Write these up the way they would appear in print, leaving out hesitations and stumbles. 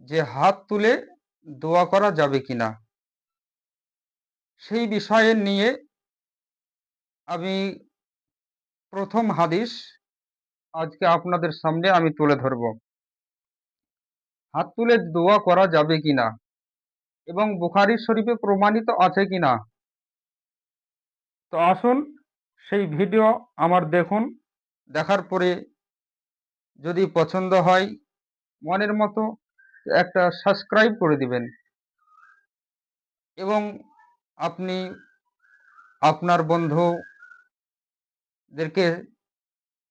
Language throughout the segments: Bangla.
যে হাত তুলে দোয়া করা যাবে কিনা, সেই বিষয়ে নিয়ে আমি প্রথম হাদিস আজকে আপনাদের সামনে আমি তুলে ধরব। হাত তুলে দোয়া করা যাবে কিনা এবং বুখারী শরীফে প্রমাণিত আছে কিনা। তো আসুন সেই ভিডিও আমার দেখুন। দেখার পরে যদি পছন্দ হয় মনের মতো একটা সাবস্ক্রাইব করে দিবেন এবং আপনি আপনার বন্ধুদেরকে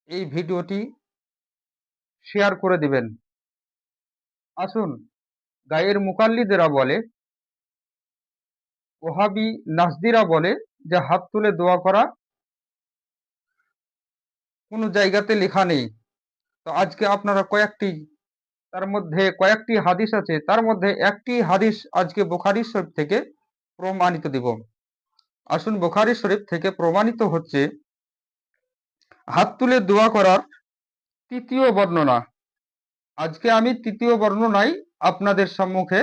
এই ভিডিওটি শেয়ার করে দিবেন। আসুন, গায়ের মুকাল্লিদেরা বলে, ওহাবি নাসদিরা বলে যে হাত তুলে দোয়া করা কোনো জায়গাতে লেখা নেই। তো আজকে আপনারা কয়েকটি হাদিস আছে, তার মধ্যে একটি হাদিস আজকে বুখারী শরীফ থেকে প্রমাণিত দিব। আসুন, বুখারী শরীফ থেকে প্রমাণিত হচ্ছে হাত তুলে দোয়া করার তৃতীয় বর্ণনা। আজকে আমি তৃতীয় বর্ণনাই আপনাদের সম্মুখে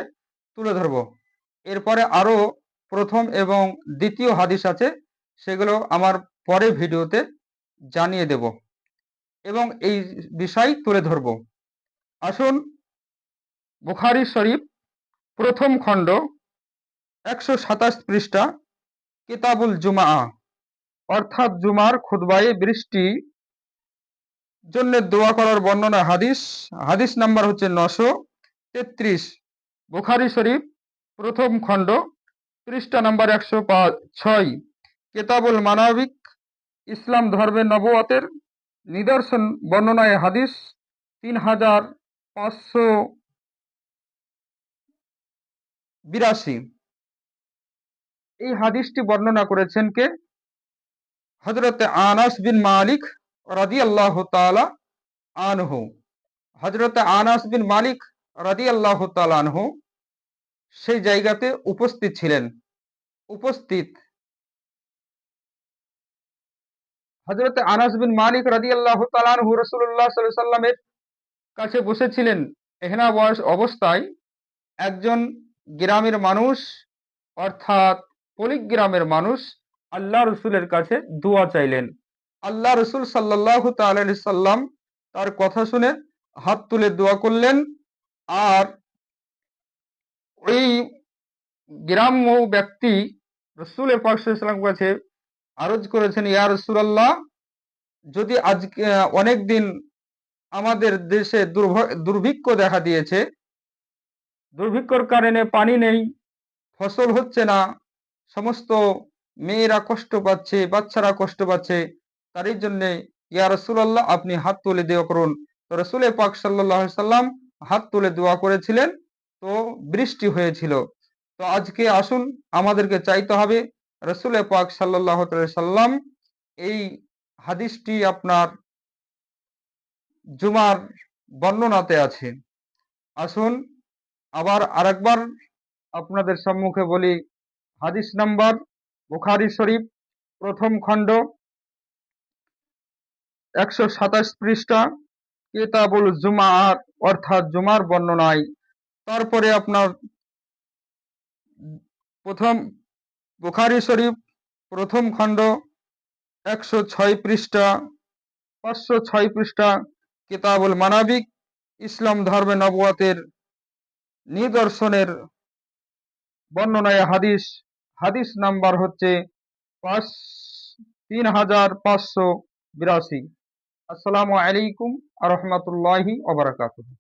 তুলে ধরব। এরপরে আরো প্রথম এবং দ্বিতীয় হাদিস আছে, সেগুলো আমার পরে ভিডিওতে জানিয়ে দেব এবং এই বিষয় তুলে ধরব। আসুন, বুখারী শরীফ প্রথম খণ্ড 127 পৃষ্ঠা, কিতাবুল জুমআ, অর্থাৎ জুমার খুতবায়ে বৃষ্টি জন্য দোয়া করার বর্ণনা। হাদিস নাম্বার হচ্ছে 933। বুখারী শরীফ প্রথম খণ্ড পৃষ্ঠা নাম্বার 106, কিতাবুল মানাবিক, ইসলাম ধর্মের নবুয়তের নিদর্শন বর্ণনায় হাদিস 3582। এই হাদিসটি বর্ণনা করেছেন কে? হযরতে আনাস বিন মালিক রাদিয়াল্লাহু তাআলা আনহু। হযরতে আনাস বিন মালিক রাদিয়াল্লাহু তাআলা আনহু সেই জায়গাতে উপস্থিত। হযরতে আনাস বিন মালিক রাদিয়াল্লাহু তাআলা আনহু রাসূলুল্লাহ সাল্লাল্লাহু আলাইহি সাল্লামের কাছে বসেছিলেন। এহনা বয়স অবস্থায় একজন গ্রামের মানুষ, অর্থাৎ পলিগ্রামের মানুষ, আল্লাহ রসুলের কাছে দোয়া চাইলেন। আল্লাহ রসুল সাল্লাল্লাহু তাআলা আলাইহি সাল্লাম তার কথা শুনে হাত তুলে দোয়া করলেন। আর ওই গ্রাম্য ব্যক্তি রসুলের পাক সাল্লাল্লাহু আলাইহি ওয়াসাল্লামের কাছে আরজ করেছেন, ইয়া রাসূলুল্লাহ, যদি আজকে অনেক দিন আমাদের দেশে দুর্ভিক্ষ দেখা দিয়েছে, দুর্ভিক্ষর কারণে পানি নেই, ফসল হচ্ছে না, সমস্ত মেয়েরা কষ্ট পাচ্ছে, বাচ্চারা কষ্ট পাচ্ছে, তারই জন্যে ইয়া রাসূলুল্লাহ আপনি হাত তুলে দোয়া করুন। তো রাসূল পাক সাল্লাল্লাহু আলাইহি সাল্লাম হাত তুলে দোয়া করেছিলেন, তো বৃষ্টি হয়েছিল। তো আজকে আসুন আমাদেরকে চাইতে হবে, রাসূল পাক সাল্লাল্লাহু আলাইহি সাল্লাম এই হাদিসটি আপনার জুমার বর্ণনাতে আছে। আসুন আবার আরেকবার আপনাদের সম্মুখে বলি। হাদিস নাম্বার বুখারী শরীফ প্রথম খণ্ড 127 পৃষ্ঠা, কিতাবুল জুমআ, অর্থাৎ জুমার বর্ণনায়। তারপরে আপনার প্রথম বুখারী শরীফ প্রথম খণ্ড 106 পৃষ্ঠা, 506 পৃষ্ঠা, কিতাবুল মানাবিক, ইসলাম ধর্মে নবুয়তের নিদর্শনের বর্ণনায় হাদিস নাম্বার হচ্ছে 3582। আসসালামু আলাইকুম ওয়া রাহমাতুল্লাহি ওয়া বারাকাতুহু।